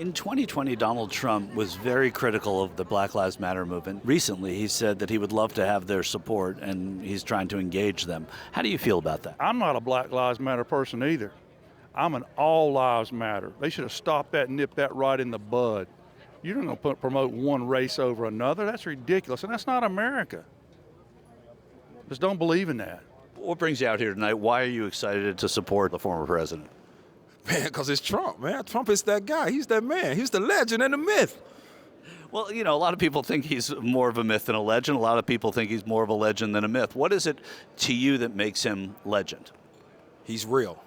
In 2020, Donald Trump was very critical of the Black Lives Matter movement. Recently, he said that he would love to have their support and he's trying to engage them. How do you feel about that? I'm not a Black Lives Matter person either. I'm an all lives matter. They should have stopped that and nipped that right in the bud. You're not going to promote one race over another. That's ridiculous, and that's not America. Just don't believe in that. What brings you out here tonight? Why are you excited to support the former president? Man, because it's Trump, man. Trump is that guy. He's that man. He's the legend and the myth. Well, you know, a lot of people think he's more of a myth than a legend. A lot of people think he's more of a legend than a myth. What is it to you that makes him legend? He's real.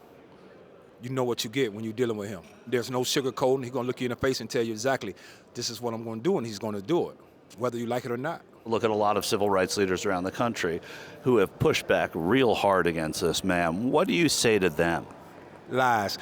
You know what you get when you're dealing with him. There's no sugarcoating. He's going to look you in the face and tell you exactly, this is what I'm going to do, and he's going to do it, whether you like it or not. Look at a lot of civil rights leaders around the country who have pushed back real hard against this man. What do you say to them? Lies.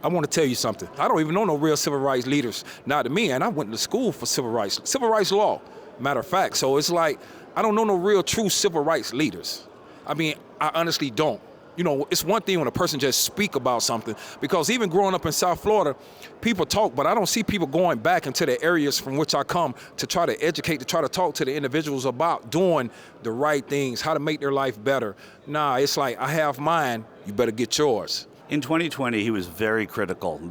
I want to tell you something. I don't even know no real civil rights leaders. Not to me, and I went to school for civil rights law, matter of fact. So it's like, I don't know no real true civil rights leaders. I mean, I honestly don't. You know, it's one thing when a person just speak about something, because even growing up in South Florida, people talk, but I don't see people going back into the areas from which I come to try to educate, to try to talk to the individuals about doing the right things, how to make their life better. Nah, it's like, I have mine, you better get yours. In 2020, he was very critical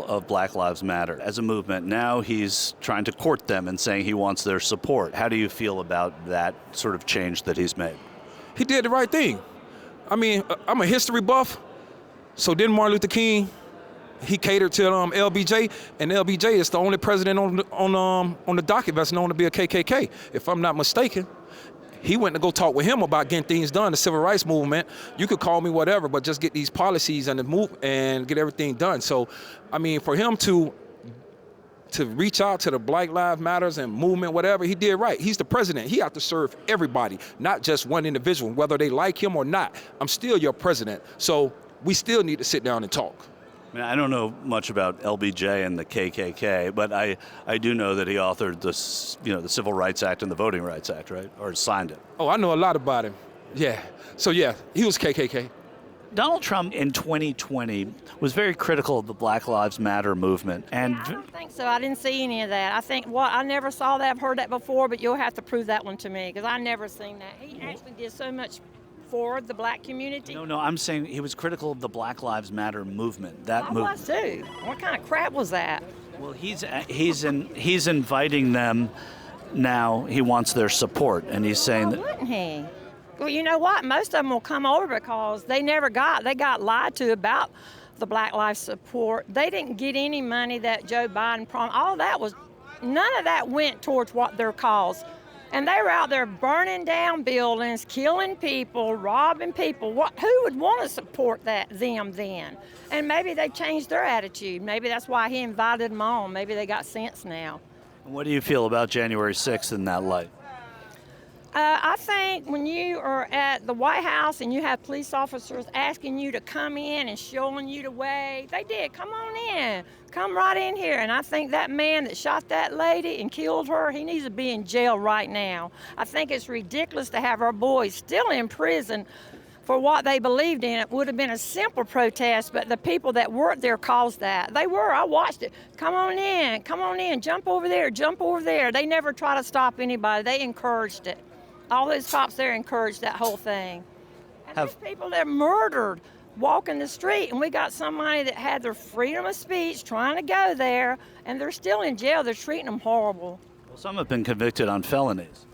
of Black Lives Matter as a movement. Now he's trying to court them and saying he wants their support. How do you feel about that sort of change that he's made? He did the right thing. I mean, I'm a history buff, so didn't Martin Luther King, he catered to LBJ, and LBJ is the only president on the docket that's known to be a KKK, if I'm not mistaken. He went to go talk with him about getting things done, the civil rights movement. You could call me whatever, but just get these policies and and get everything done. So, I mean, for him to reach out to the Black Lives Matters and movement, whatever, he did right. He's the president. He has to serve everybody, not just one individual, whether they like him or not. I'm still your president. So we still need to sit down and talk. I mean, I don't know much about LBJ and the KKK, but I do know that he authored this, the Civil Rights Act and the Voting Rights Act, right? Or signed it. Oh, I know a lot about him. Yeah. So yeah, he was KKK. Donald Trump in 2020 was very critical of the Black Lives Matter movement. And I don't think so. I didn't see any of that. I think I never saw that. I've heard that before, but you'll have to prove that one to me, because I never seen that. He actually did so much for the black community. No, I'm saying he was critical of the Black Lives Matter movement. I was too. What kind of crap was that? Well, he's inviting them now. He wants their support, and he's saying that. Wouldn't he? Well, you know what? Most of them will come over because they got lied to about the Black Lives support. They didn't get any money that Joe Biden promised. None of that went towards what their cause. And they were out there burning down buildings, killing people, robbing people. Who would want to support them then? And maybe they changed their attitude. Maybe that's why he invited them on. Maybe they got sense now. What do you feel about January 6th in that light? I think when you are at the White House and you have police officers asking you to come in and showing you the way, they did. Come on in. Come right in here. And I think that man that shot that lady and killed her, he needs to be in jail right now. I think it's ridiculous to have our boys still in prison for what they believed in. It would have been a simple protest, but the people that weren't there caused that. They were. I watched it. Come on in, jump over there. They never try to stop anybody. They encouraged it. All those cops there encouraged that whole thing. And there's people that murdered walking the street, and we got somebody that had their freedom of speech trying to go there, and they're still in jail. They're treating them horrible. Well, some have been convicted on felonies.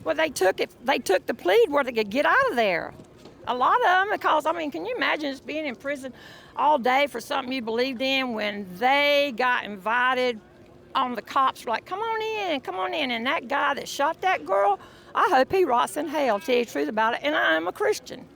Well, they took the plea where they could get out of there. A lot of them, because, can you imagine just being in prison all day for something you believed in when they got invited on the cops were like, come on in. And that guy that shot that girl, I hope he rots in hell, to tell you the truth about it. And I am a Christian.